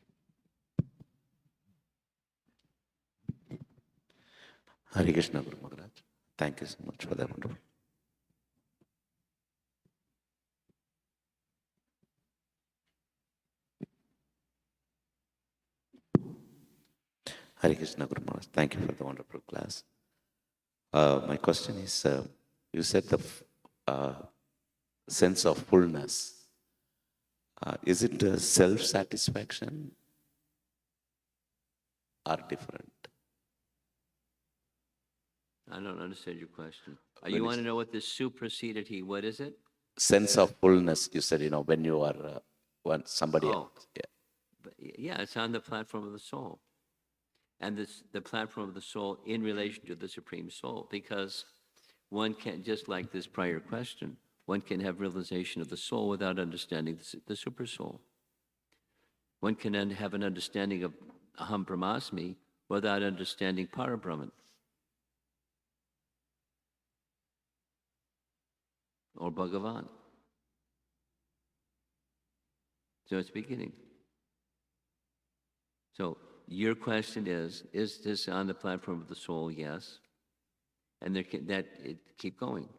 you. Hare Krishna, Guru Maharaj. Thank you so much for that wonderful. Hare Krishna, Guru Maharaj. Thank you for the wonderful class. My question is, you said the sense of fullness. Is it self-satisfaction or different? I don't understand your question. You want to know what this superseded he, what is it? Sense of fullness, you said, when you are when somebody else. Yeah. But yeah, it's on the platform of the soul. And the platform of the soul in relation to the Supreme Soul, because one can't, just like this prior question, one can have realization of the soul without understanding the super soul. One can have an understanding of Aham Brahmasmi without understanding Parabrahman or Bhagavan. So it's beginning. So your question is this on the platform of the soul? Yes. And keep going.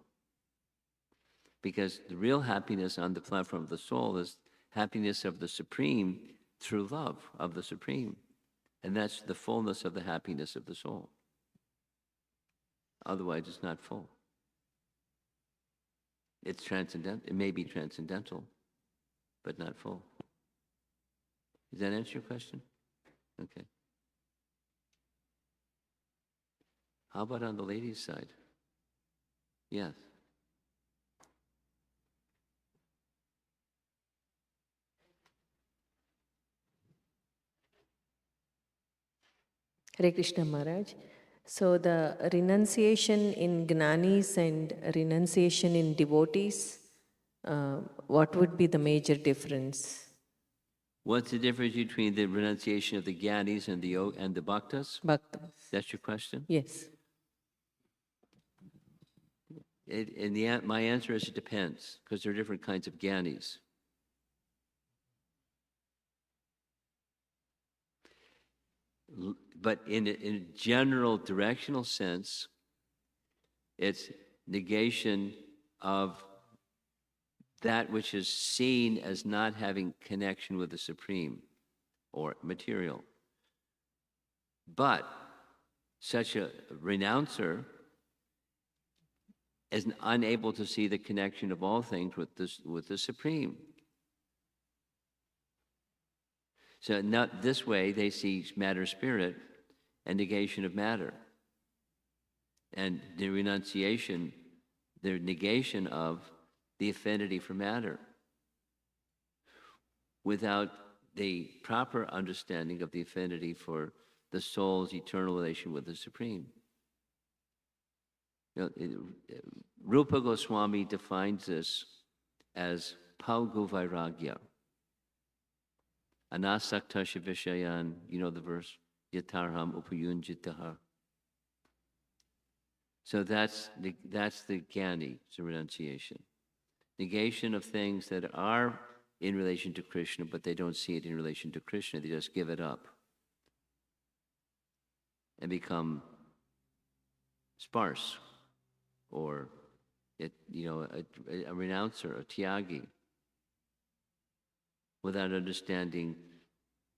Because the real happiness on the platform of the soul is happiness of the Supreme through love of the Supreme. And that's the fullness of the happiness of the soul. Otherwise, it's not full. It's transcendental. It may be transcendental, but not full. Does that answer your question? Okay. How about on the ladies' side? Yes. Hare Krishna Maharaj. So the renunciation in Gnanis and renunciation in devotees, what would be the major difference? What's the difference between the renunciation of the Gyanis and the Bhaktas? Bhaktas. That's your question? Yes. My answer is it depends, because there are different kinds of Gyanis. But in a general directional sense, it's negation of that which is seen as not having connection with the Supreme or material. But such a renouncer is unable to see the connection of all things with the Supreme. So not this way they see matter spirit and negation of matter. And the renunciation, the negation of the affinity for matter, without the proper understanding of the affinity for the soul's eternal relation with the Supreme. Rupa Goswami defines this as Palgu Vairagya. Anasakta Vishayan, you know the verse, Yatarham Upayunjitaha. So that's the Jnani, it's a renunciation. Negation of things that are in relation to Krishna, but they don't see it in relation to Krishna. They just give it up and become sparse, or a renouncer, a tyagi, without understanding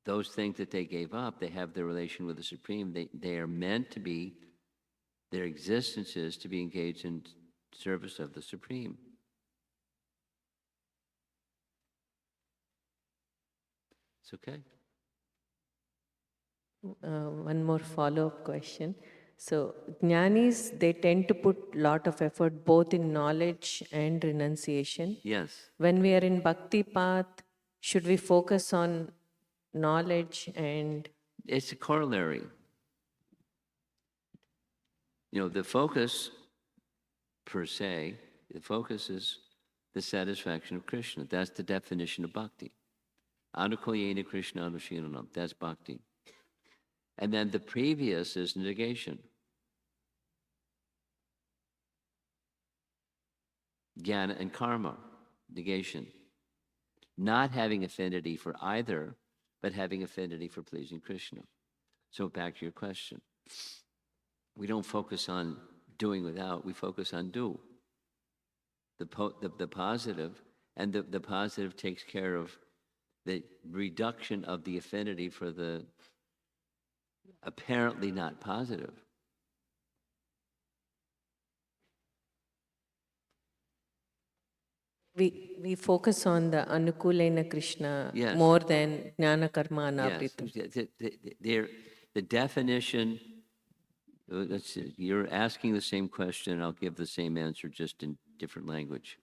those things that they gave up. They have their relation with the Supreme. They are meant to be, their existence is to be engaged in service of the Supreme. It's okay. One more follow-up question. So, jnanis, they tend to put lot of effort both in knowledge and renunciation. Yes. When we are in bhakti path, should we focus on knowledge and... It's a corollary. The focus, per se, the focus is the satisfaction of Krishna. That's the definition of bhakti. Anukulyena Krishna Anushinanam. That's bhakti. And then the previous is negation. Jnana and karma, negation. Not having affinity for either, but having affinity for pleasing Krishna. So back to your question. We don't focus on doing without, we focus on do. The positive, and the positive takes care of the reduction of the affinity for the apparently not positive. We focus on the Anukulena Krishna Yes. more than Jnana Karma Anavritam. Yes. The definition, let's see, you're asking the same question, and I'll give the same answer just in different language.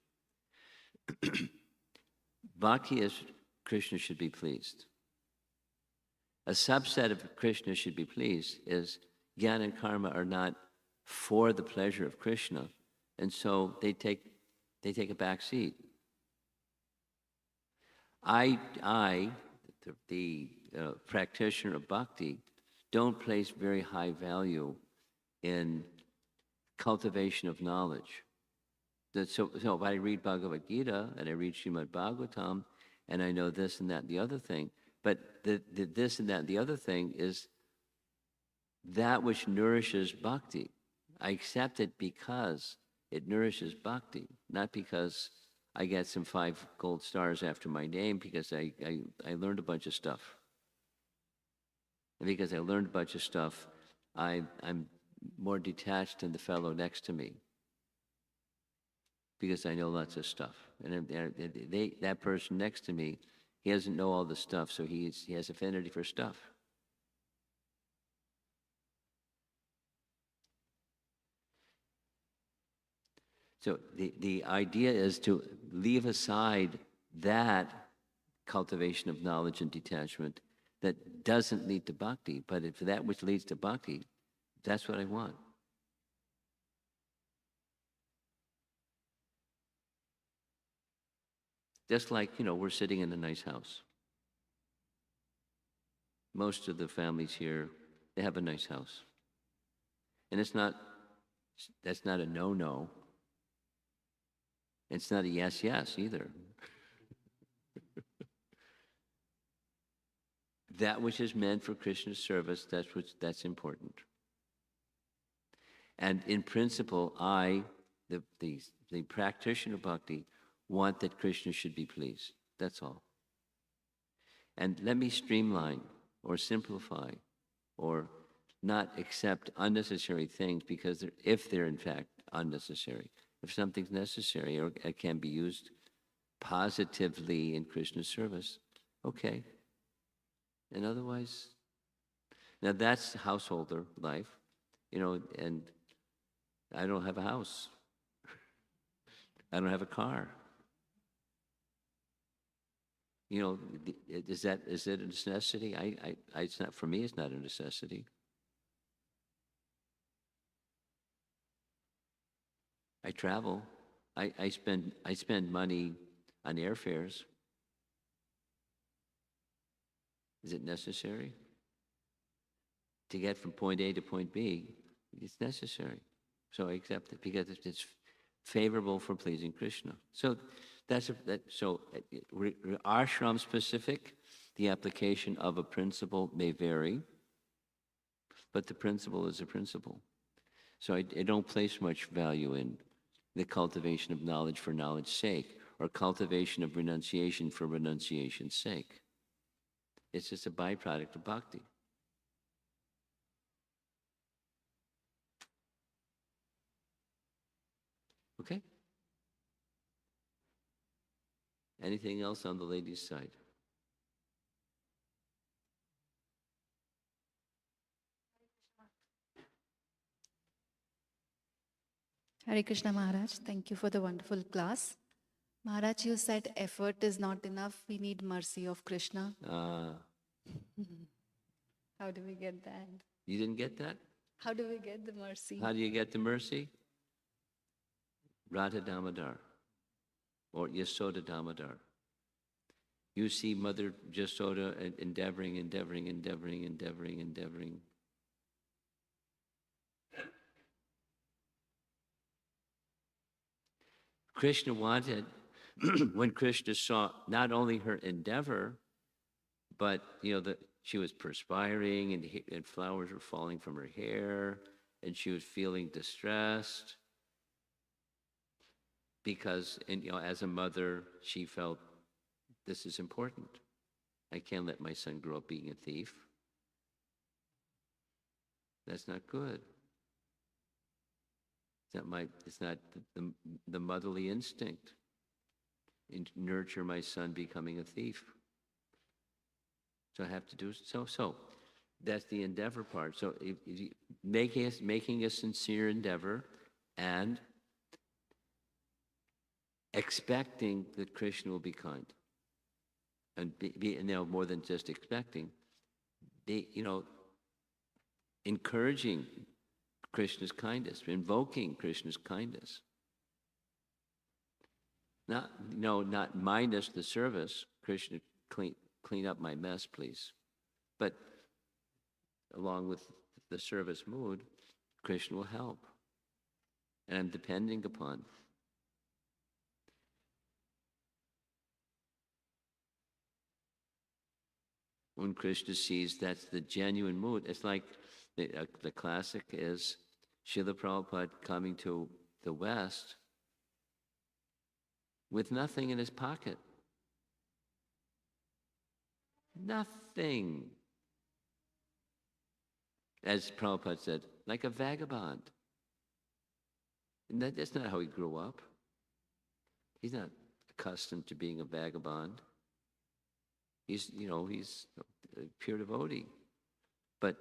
Bhakti is Krishna should be pleased. A subset of Krishna should be pleased is jnana and karma are not for the pleasure of Krishna, and so they take a back seat. The practitioner of bhakti, don't place very high value in cultivation of knowledge. So if I read Bhagavad Gita and I read Srimad Bhagavatam and I know this and that and the other thing, but the this and that and the other thing is that which nourishes bhakti. I accept it because it nourishes bhakti, not because I get some 5 gold stars after my name, because I learned a bunch of stuff. And because I learned a bunch of stuff, I'm more detached than the fellow next to me, because I know lots of stuff. And that person next to me, he doesn't know all the stuff, so he has affinity for stuff. So the idea is to leave aside that cultivation of knowledge and detachment that doesn't lead to bhakti, but if that which leads to bhakti, that's what I want. Just like, we're sitting in a nice house. Most of the families here, they have a nice house. And that's not a no-no. It's not a yes either. That which is meant for Krishna's service, that's important. And in principle, the practitioner of bhakti, want that Krishna should be pleased. That's all. And let me streamline or simplify or not accept unnecessary things because if they're in fact unnecessary. If something's necessary or it can be used positively in Krishna's service, okay. And otherwise, now that's householder life, and I don't have a house. I don't have a car. Is it a necessity? It's not, for me, it's not a necessity. I travel. I spend money on airfares. Is it necessary? To get from point A to point B, it's necessary. So I accept it because it's favorable for pleasing Krishna. So ashram specific, the application of a principle may vary, but the principle is a principle. So I don't place much value in the cultivation of knowledge for knowledge's sake, or cultivation of renunciation for renunciation's sake. It's just a byproduct of bhakti. Okay? Anything else on the ladies' side? Hare Krishna Maharaj, thank you for the wonderful class. Maharaj, you said effort is not enough. We need mercy of Krishna. How do we get that? You didn't get that? How do we get the mercy? How do you get the mercy? Radha Damodar or Yasoda Damodar. You see Mother Yasoda endeavoring. Krishna wanted, when Krishna saw not only her endeavor, but that she was perspiring and flowers were falling from her hair, and she was feeling distressed because, as a mother, she felt this is important. I can't let my son grow up being a thief. That's not good. It's not the motherly instinct. And nurture my son becoming a thief. So I have to do so. So that's the endeavor part. So if making a sincere endeavor and expecting that Krishna will be kind, and be more than just expecting, encouraging Krishna's kindness, invoking Krishna's kindness. Not minus the service. Krishna, clean up my mess, please. But along with the service mood, Krishna will help. And I'm depending upon. When Krishna sees that's the genuine mood, it's like the classic is Srila Prabhupada coming to the West with nothing in his pocket. Nothing. As Prabhupada said, like a vagabond. And that's not how he grew up. He's not accustomed to being a vagabond. He's a pure devotee. But,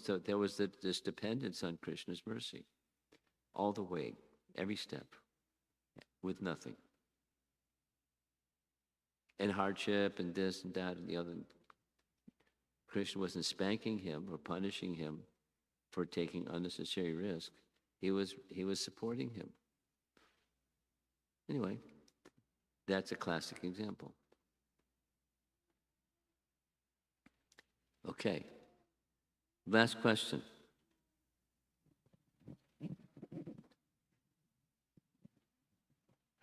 so there was this dependence on Krishna's mercy. All the way, every step, with nothing. And hardship and this and that and the other. Krishna wasn't spanking him or punishing him for taking unnecessary risk. He was supporting him. Anyway, that's a classic example. Okay. Last question.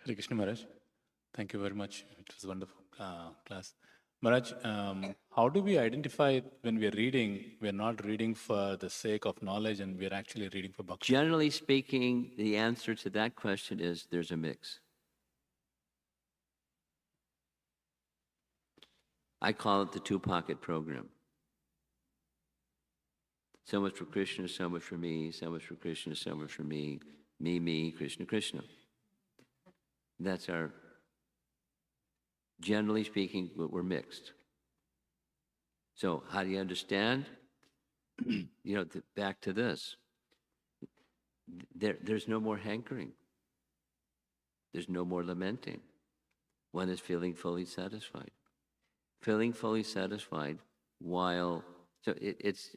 Hare Krishna Maharaj, thank you very much. It was a wonderful class. Maharaj, how do we identify when we are reading, we are not reading for the sake of knowledge and we are actually reading for bhakti? Generally speaking, the answer to that question is there's a mix. I call it the two-pocket program. So much for Krishna, so much for me, so much for Krishna, so much for me, me, Krishna, Krishna. That's our, generally speaking, we're mixed. So how do you understand? Back to this. There's no more hankering. There's no more lamenting. One is feeling fully satisfied. Feeling fully satisfied while, so it's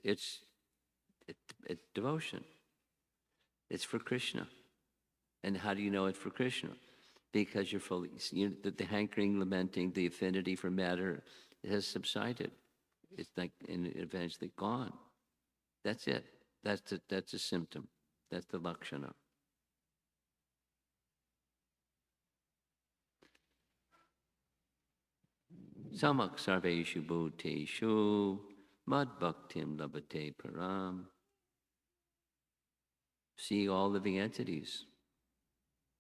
devotion. It's for Krishna. And how do you know it's for Krishna? Because you're fully, the hankering, lamenting, the affinity for matter has subsided. It's like eventually gone. That's it. That's a symptom. That's the lakshana. Samak sarveshu bhuteshu mad bhaktim labhate param. See all living entities.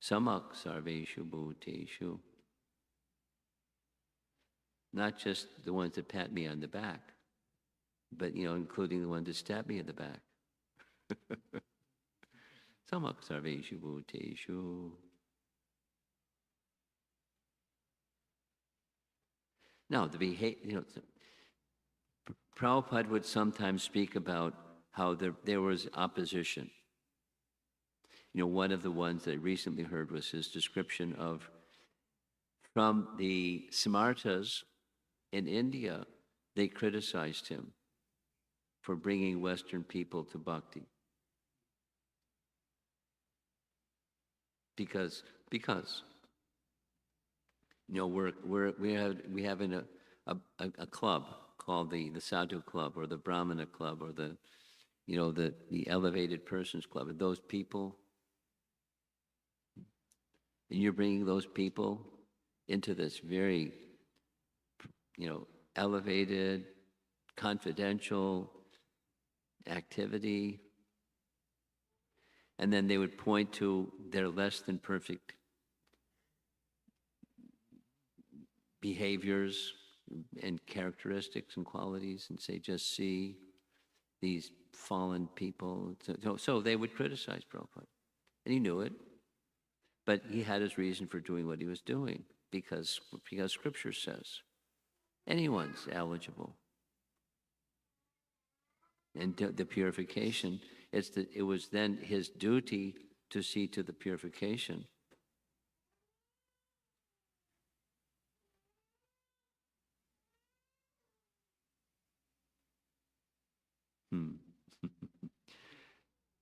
Samak sarveshu bhuteshu. Not just the ones that pat me on the back, but including the ones that stab me in the back. Samak sarveshu bhuteshu. Now, the behavior, Prabhupada would sometimes speak about how there was opposition. One of the ones that I recently heard was his description of, from the Samarthas in India, they criticized him for bringing Western people to bhakti. Because we have a club called the Sadhu Club or the Brahmana Club or the Elevated Persons Club. And those people, and you're bringing those people into this very, elevated, confidential activity. And then they would point to their less than perfect behaviors and characteristics and qualities and say, just see these fallen people. So they would criticize Prabhupada. And he knew it. But he had his reason for doing what he was doing because Scripture says anyone's eligible. And the purification, it was then his duty to see to the purification.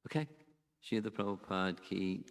Okay. Srila Prabhupada ki